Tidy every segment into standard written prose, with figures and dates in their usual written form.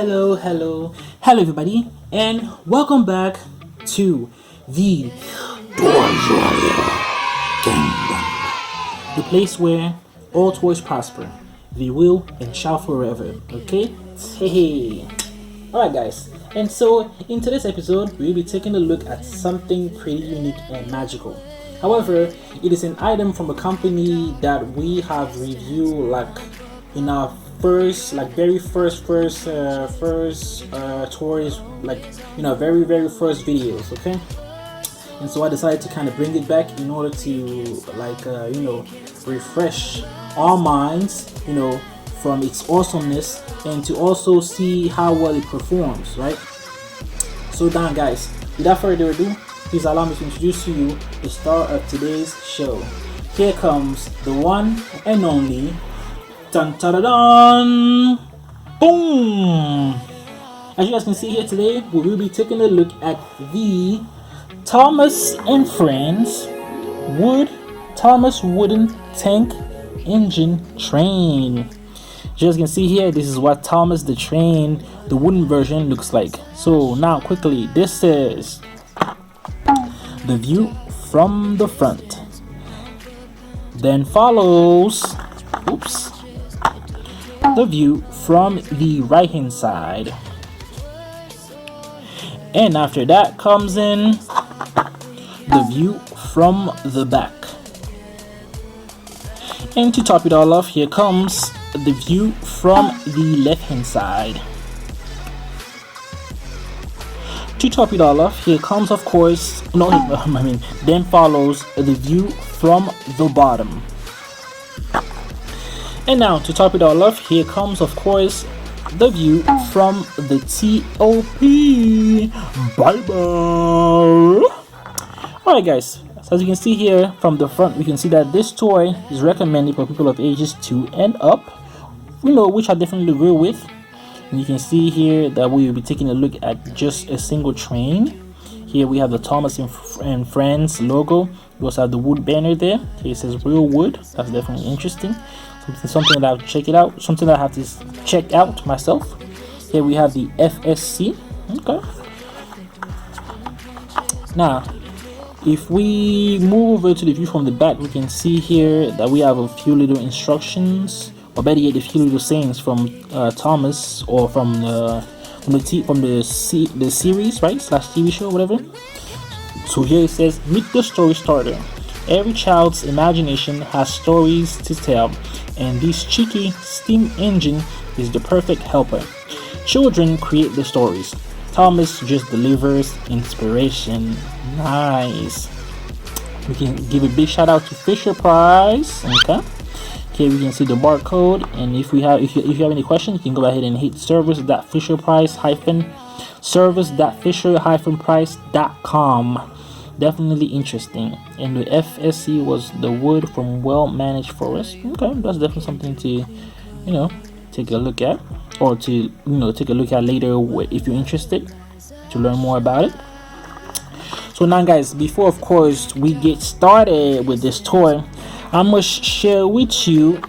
hello everybody, and welcome back to the the place where all toys prosper, they will and shall forever. Okay? Hey. Alright guys, and so in today's episode we'll be taking a look at something pretty unique and magical. However, it is an item from a company that we have reviewed like in our very first toys, like very first videos. Okay, and so I decided to kind of bring it back in order to refresh our minds, from its awesomeness, and to also see how well it performs, right? So down guys, without further ado, please allow me to introduce to you the star of today's show. Here comes the one and only dun, dun, dun, dun. Boom! As you guys can see here today, we will be taking a look at the Thomas and Friends Thomas Wooden Tank Engine Train. As you guys can see here, this is what Thomas the Train, the wooden version, looks like. So now quickly, this is the view from the front. Then follows, the view from the right hand side, and after that comes in the view from the back, and to top it all off, here comes the view from the left hand side. To top it all off, here comes, of course, then follows the view from the bottom. And now to top it all off, here comes, of course, the view from the TOP. Bye bye. Alright guys, so as you can see here from the front, we can see that this toy is recommended for people of ages 2 and up, which I definitely agree with. And you can see here that we will be taking a look at just a single train. Here we have the Thomas and Friends logo. We also have the wood banner there. Here it says real wood. That's definitely interesting. Something that I have to check it out. Something that I have to check out myself. Here we have the FSC. Okay. Now, if we move over to the view from the back, we can see here that we have a few little instructions, or better yet, a few little sayings from Thomas, or from the series, right, slash TV show, whatever. So here it says, meet the story starter. Every child's imagination has stories to tell, and this cheeky steam engine is the perfect helper. Children create the stories. Thomas just delivers inspiration. Nice. We can give a big shout out to Fisher Price. Okay. Here we can see the barcode, and if you have any questions, you can go ahead and hit service.fisher-price.com. Definitely interesting. And the FSC was the wood from well-managed forest. Okay, that's definitely something to take a look at, or to take a look at later if you're interested to learn more about it. So now guys, before of course we get started with this toy, I must share with you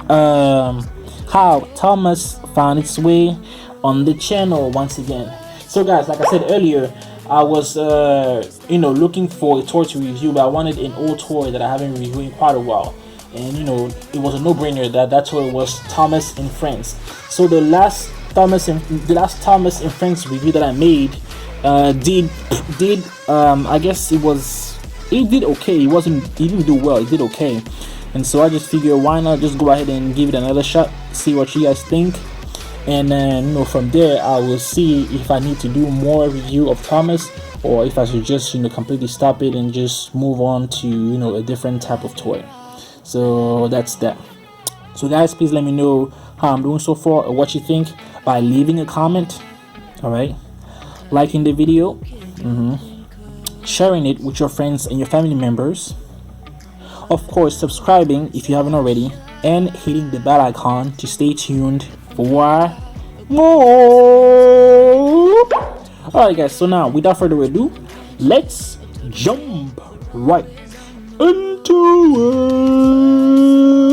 how Thomas found its way on the channel once again. So guys, like I said earlier, I was looking for a toy to review, but I wanted an old toy that I haven't reviewed in quite a while, and it was a no-brainer that toy was Thomas and Friends. So the last Thomas and Friends review that I made did I guess it did okay. It didn't do well, it did okay. And so I just figured, why not just go ahead and give it another shot, see what you guys think. And then from there I will see if I need to do more review of Thomas, or if I should just completely stop it and just move on to a different type of toy. So that's that. So guys, please let me know how I'm doing so far, or what you think, by leaving a comment. All right, liking the video, sharing it with your friends and your family members, of course subscribing if you haven't already, and hitting the bell icon to stay tuned for more. Alright guys, so now without further ado, let's jump right into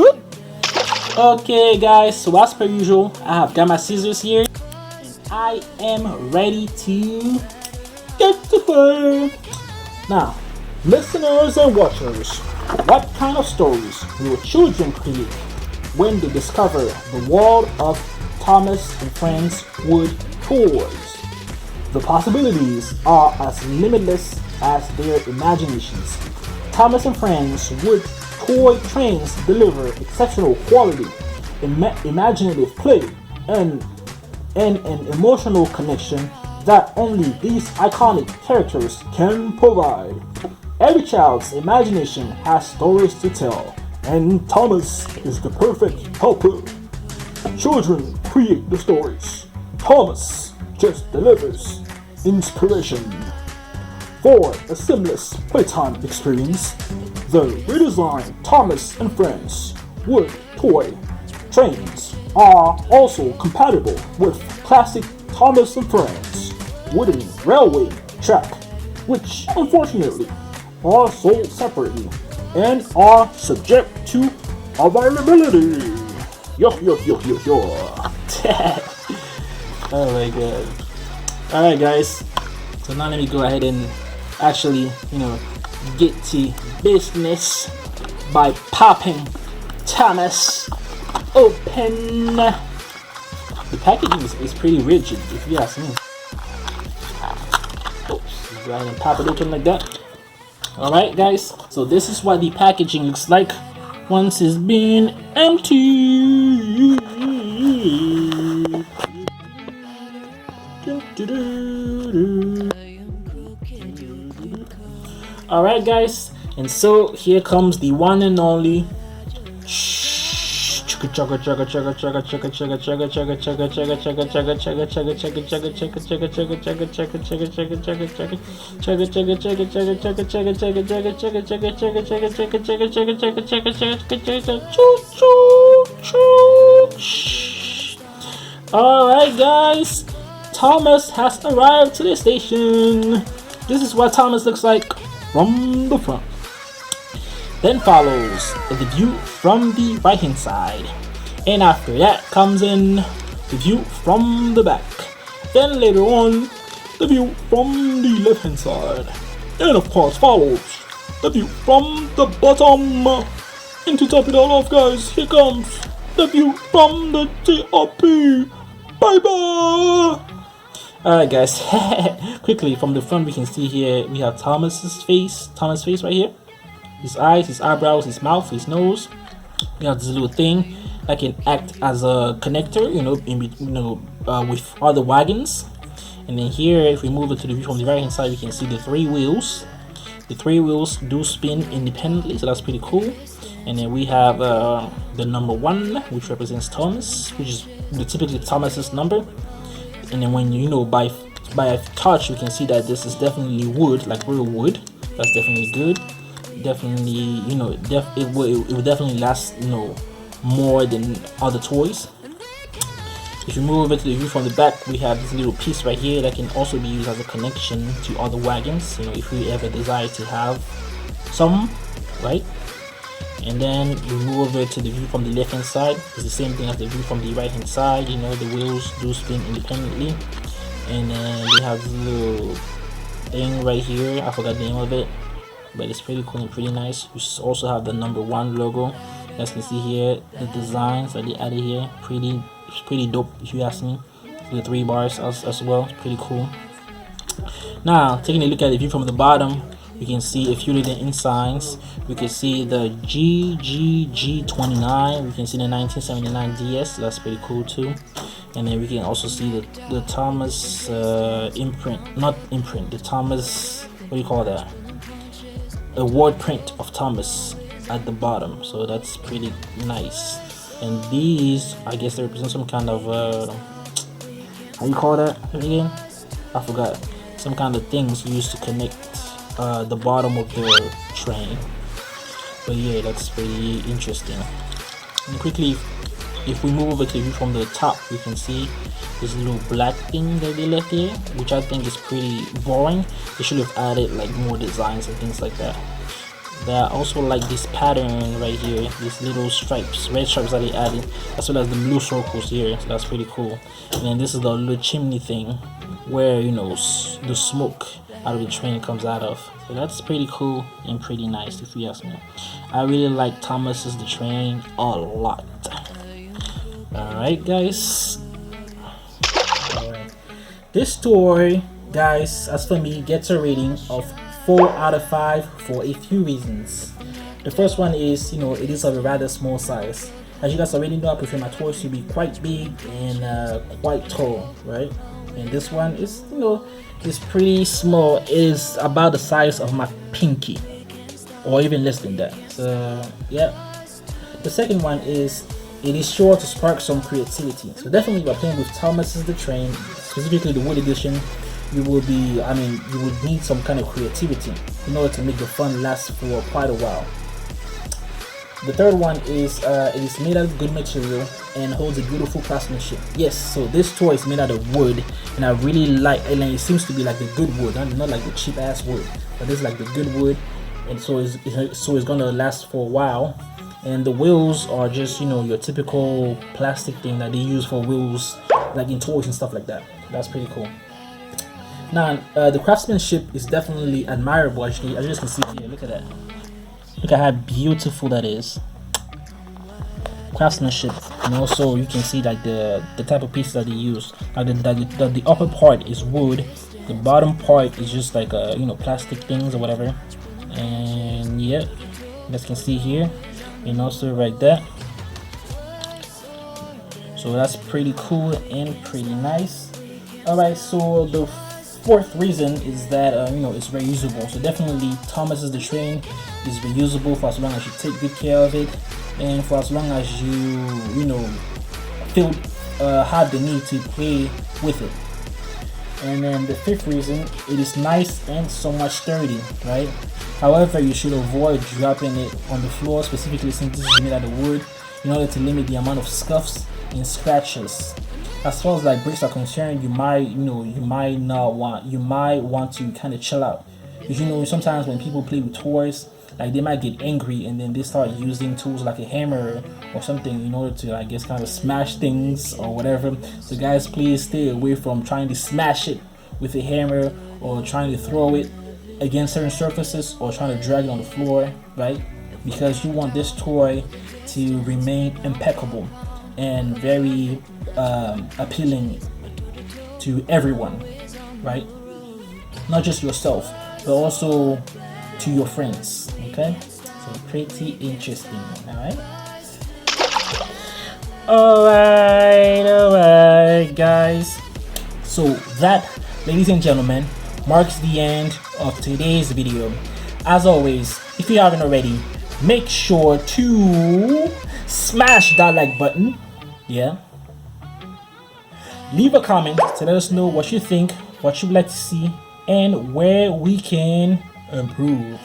it. Okay guys, so as per usual, I have got my scissors here. I am ready to get to play. Now, listeners and watchers, what kind of stories will children create when they discover the world of Thomas and Friends Wood toys? The possibilities are as limitless as their imaginations. Thomas and Friends Wood toy trains deliver exceptional quality, imaginative play, and an emotional connection that only these iconic characters can provide. Every child's imagination has stories to tell, and Thomas is the perfect helper. Children create the stories. Thomas just delivers inspiration. For a seamless playtime experience, the redesigned Thomas and Friends Wood toy trains are also compatible with classic Thomas and Friends wooden railway track, which unfortunately are sold separately and are subject to availability. Yo yo yo yo yo. Oh my god. Alright guys, so now let me go ahead and actually, get to business by popping Thomas open. The packaging is pretty rigid, if you ask me. Oops, go ahead and pop it open like that. Alright guys, so this is what the packaging looks like once it's been empty. Alright guys, and so here comes the one and only Alright guys, Thomas has arrived to the station. This is what Thomas looks like from the front. Then follows the view from the right hand side, and after that comes in the view from the back. Then later on, the view from the left hand side, and of course follows the view from the bottom. And to top it all off guys, here comes the view from the top. Bye bye. Alright guys, quickly from the front we can see here we have Thomas' face right here. His eyes, his eyebrows, his mouth, his nose. We have this little thing that can act as a connector, with other wagons. And then here, if we move it to the view from the right hand side, we can see the three wheels. The three wheels do spin independently, so that's pretty cool. And then we have the number 1, which represents Thomas, which is typically Thomas's number. And then when by a touch, you can see that this is definitely wood, like real wood. That's definitely good. Definitely, it will definitely last, more than other toys. If you move over to the view from the back, we have this little piece right here that can also be used as a connection to other wagons, if we ever desire to have some, right? And then we move over to the view from the left hand side. It's the same thing as the view from the right hand side. The wheels do spin independently. And then we have this little thing right here. I forgot the name of it, but it's pretty cool and pretty nice. You also have the number 1 logo. As you can see here, the designs that they added here, pretty dope if you ask me. The 3 bars as well, it's pretty cool. Now taking a look at the view from the bottom, we can see a few little insigns. We can see the GGG29. We can see the 1979 DS. That's pretty cool too. And then we can also see the Thomas the Thomas, what do you call that? A word print of Thomas at the bottom. So that's pretty nice. And these, I guess they represent some kind of how you call that again? I forgot. Some kind of things used to connect the bottom of the train. But yeah, that's pretty interesting. And quickly, if we move over to the view from the top, we can see this little black thing that they left here, which I think is pretty boring. They should have added like more designs and things like that. I also like this pattern right here, these little stripes, red stripes that they added, as well as the blue circles here. So that's pretty cool. And then this is the little chimney thing where, you know, the smoke out of the train comes out of. So that's pretty cool and pretty nice if you ask me. I really like Thomas's the Train a lot. Alright guys. Alright. This toy, guys, as for me, gets a rating of 4 out of 5 for a few reasons. The first one is, you know, it is of a rather small size. As you guys already know, I prefer my toys to be quite big and quite tall, right? And this one is, you know, is pretty small. It is about the size of my pinky, or even less than that. So yeah. The second one is it is sure to spark some creativity. So definitely by playing with Thomas's the Train, specifically the wood edition, you will be, I mean, you would need some kind of creativity in order to make the fun last for quite a while. The third one is it is made out of good material and holds a beautiful craftsmanship. Yes, so this toy is made out of wood, and I really like, and it seems to be like the good wood, not like the cheap ass wood, but this is like the good wood, and so it's gonna last for a while. And the wheels are just, you know, your typical plastic thing that they use for wheels, like in toys and stuff like that. That's pretty cool. Now, the craftsmanship is definitely admirable. Actually, as you guys can see here, look at that. Look at how beautiful that is. Craftsmanship, and also you can see like the type of pieces that they use. Like the upper part is wood, the bottom part is just like you know, plastic things or whatever. And yeah, you guys can see here, and also right there. So that's pretty cool and pretty nice. Alright, so the fourth reason is that you know, it's reusable. So definitely Thomas's the Train is reusable for as long as you take good care of it, and for as long as you know, feel have the need to play with it. And then the fifth reason, it is nice and somewhat sturdy, right? However, you should avoid dropping it on the floor, specifically since this is made out of wood, in order to limit the amount of scuffs and scratches. As far as like bricks are concerned, you might want to kind of chill out, because you know, sometimes when people play with toys, like they might get angry and then they start using tools like a hammer or something in order to, I guess, kind of smash things or whatever. So guys, please stay away from trying to smash it with a hammer, or trying to throw it against certain surfaces, or trying to drag it on the floor, right? Because you want this toy to remain impeccable and very appealing to everyone, right? Not just yourself, but also to your friends. Okay, so pretty interesting. Alright guys, so that, ladies and gentlemen, marks the end of today's video. As always, if you haven't already, make sure to smash that like button. Yeah, leave a comment to let us know what you think, what you'd like to see, and where we can improve.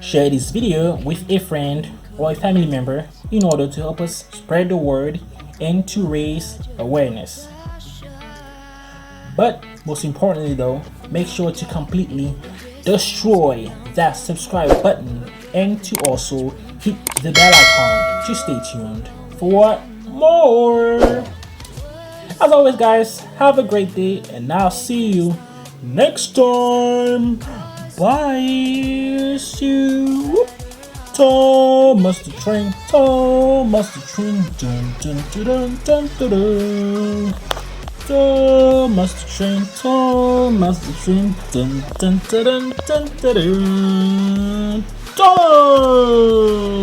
Share this video with a friend or a family member in order to help us spread the word and to raise awareness. But most importantly though, make sure to completely destroy that subscribe button, and to also hit the bell icon to stay tuned for more. As always guys, have a great day, and I'll see you next time. Bye. See you. Thomas the Train, Thomas the Train, dun dun dun dun dun dun. Thomas the Train, Thomas the Train, dun dun dun dun dun dun. Dun.